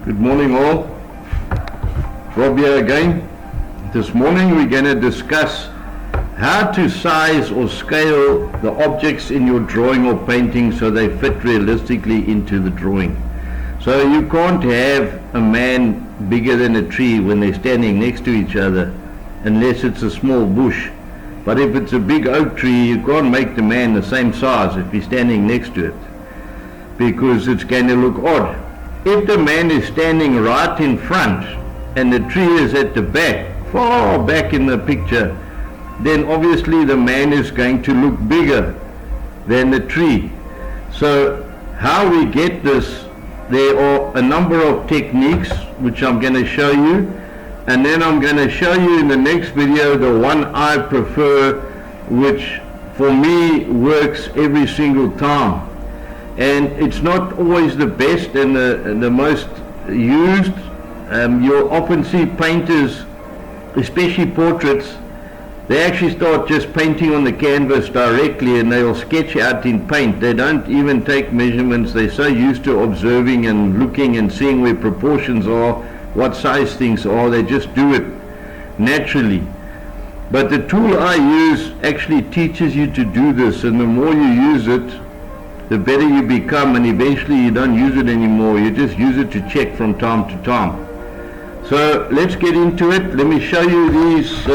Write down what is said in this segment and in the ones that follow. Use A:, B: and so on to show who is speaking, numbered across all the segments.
A: Good morning all. Rob here again. This morning we're going to discuss how to size or scale the objects in your drawing or painting so they fit realistically into the drawing. So you can't have a man bigger than a tree when they're standing next to each other unless it's a small bush. But if it's a big oak tree, you can't make the man the same size if he's standing next to it, because it's going to look odd. If the man is standing right in front and the tree is at the back, far back in the picture, then obviously the man is going to look bigger than the tree. So how we get this, there are a number of techniques which I'm going to show you, and then I'm going to show you in the next video the one I prefer, which for me works every single time. And it's not always the best and the most used. You'll often see painters, especially portraits, they actually start just painting on the canvas directly and they'll sketch out in paint. They don't even take measurements. They're so used to observing and looking and seeing where proportions are, what size things are. They just do it naturally. But the tool I use actually teaches you to do this, and the more you use it, the better you become, and eventually you don't use it anymore. You just use it to check from time to time. So let's get into it. Let me show you these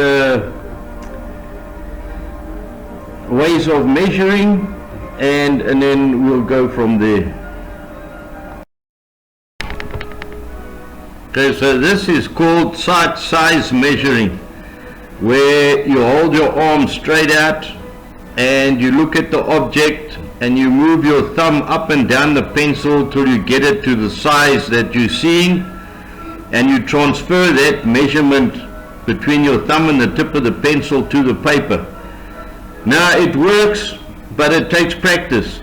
A: ways of measuring, and then we'll go from there. Okay, so this is called size measuring, where you hold your arm straight out and you look at the object and you move your thumb up and down the pencil till you get it to the size that you're seeing, and you transfer that measurement between your thumb and the tip of the pencil to the paper. Now it works, but it takes practice.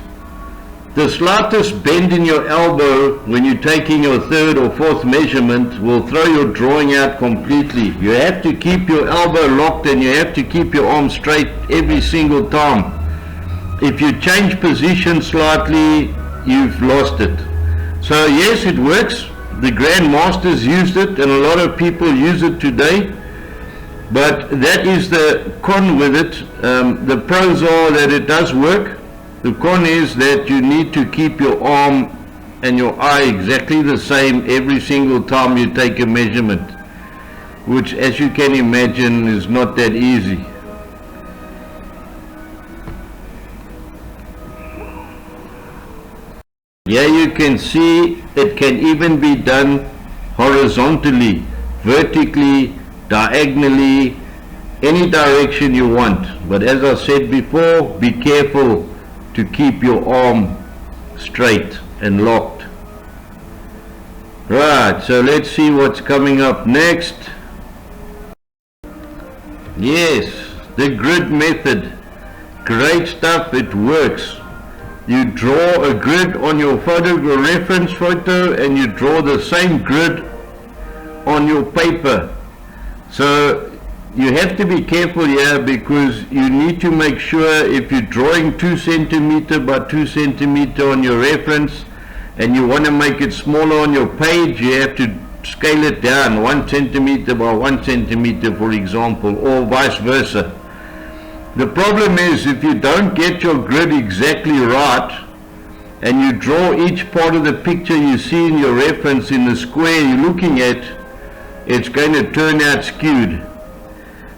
A: The slightest bend in your elbow when you're taking your third or fourth measurement will throw your drawing out completely. You have to keep your elbow locked and you have to keep your arm straight every single time. If you change position slightly, you've lost it. So yes, it works. The Grand Masters used it and a lot of people use it today. But that is the con with it. The pros are that it does work. The con is that you need to keep your arm and your eye exactly the same every single time you take a measurement, which, as you can imagine, is not that easy. Here you can see it can even be done horizontally, vertically, diagonally, any direction you want. But as I said before, be careful to keep your arm straight and locked. Right, so let's see what's coming up next. Yes, the grid method. Great stuff, it works. You draw a grid on your reference photo and you draw the same grid on your paper. So you have to be careful here, because you need to make sure if you're drawing 2 centimeter by 2 centimeter on your reference and you want to make it smaller on your page, you have to scale it down 1 centimeter by 1 centimeter, for example, or vice versa. The problem is, if you don't get your grid exactly right and you draw each part of the picture you see in your reference in the square you're looking at, it's going to turn out skewed.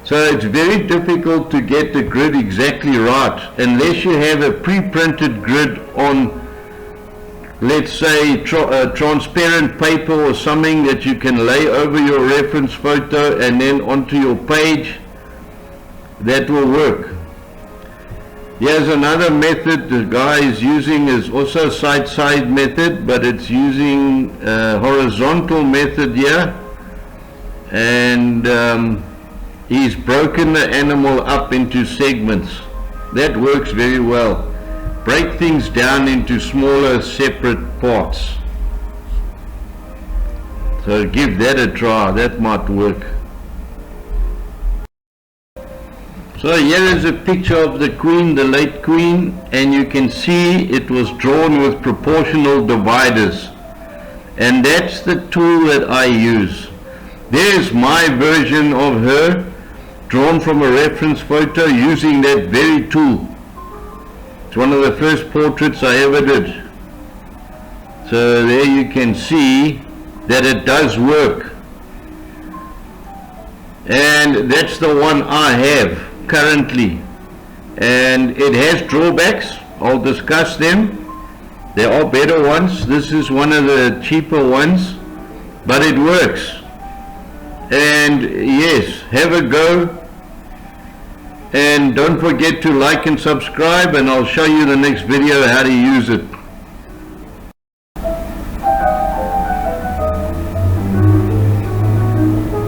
A: So it's very difficult to get the grid exactly right unless you have a pre-printed grid on, let's say, transparent paper or something that you can lay over your reference photo and then onto your page. That will work. Here's another method the guy is using, is also side method, but it's using horizontal method here, and he's broken the animal up into segments. That works very well. Break things down into smaller separate parts. So give that a try, that might work. So here is a picture of the Queen, the late Queen, and you can see it was drawn with proportional dividers. and that's the tool that I use. There's my version of her, drawn from a reference photo using that very tool. It's one of the first portraits I ever did. So there you can see that it does work. And that's the one I have currently. And it has drawbacks. I'll discuss them. There are better ones. This is one of the cheaper ones, but it works. And yes, have a go. And don't forget to like and subscribe, and I'll show you the next video how to use it.